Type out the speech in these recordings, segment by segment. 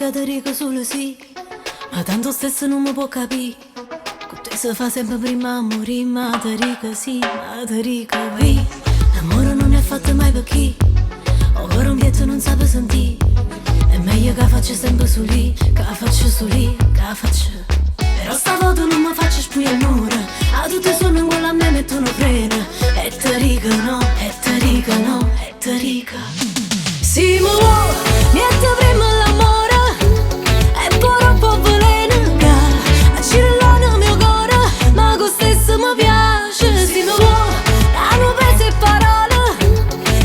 che ti dico solo sì, ma tanto stesso non mi può capire. Con te si fa sempre prima a morire, ma ti dico sì, ma ti dico qui. L'amore non è fatto mai per chi, ora un pietto non sa per sentire. È meglio che faccio sempre su lì, che faccio su lì, che faccio. Però stavolta non mi faccio spugliare il muro, a tutti suono in quella a me mettono freno. E ti dico no, e ti dico no, e ti dico sì, ma wow, niente prima l'amore, e poi un po' veleno che accirella nel mio cuore, ma con stesso mi piace. Sì, ma wow, hanno preso parole,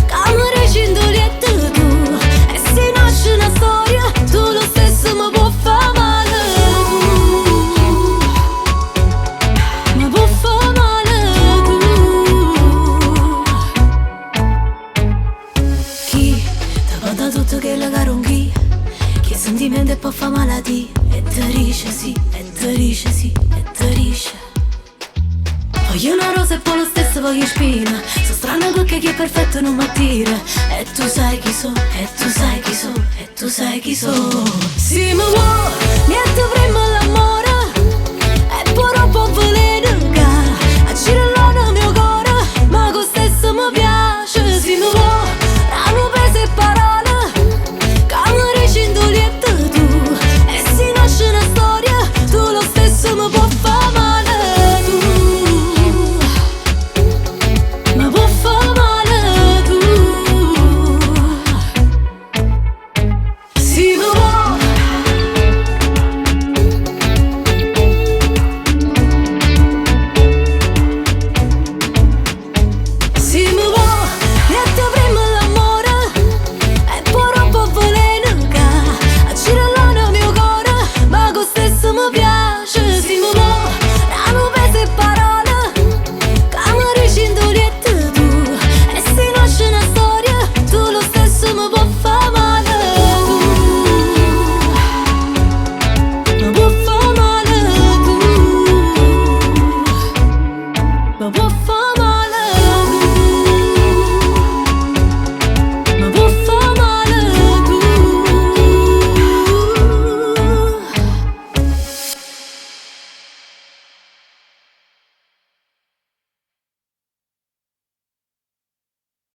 che mi recindoliette tu, e se nasce una storia, tu lo stesso mi può fare male. Mi può fare male tu. Chi da tutto che la caronghi, che sentimento e poi fa malattia, e ti dice sì, e ti dice sì, e ti dice voglio una rosa e poi lo stesso voglio spina. So strano perché chi è perfetto non mi attira, e tu sai chi so, e tu sai chi so, e tu sai chi so. Sì, ma wow, niente prima l'amore, e poi un po' veleno che accirella nel mio cuore, ma con stesso mi piace. Sì, ma wow, hanno preso parole, mi può fare male tu, mi può fare male tu. Sì, mi può. Sì, mi può.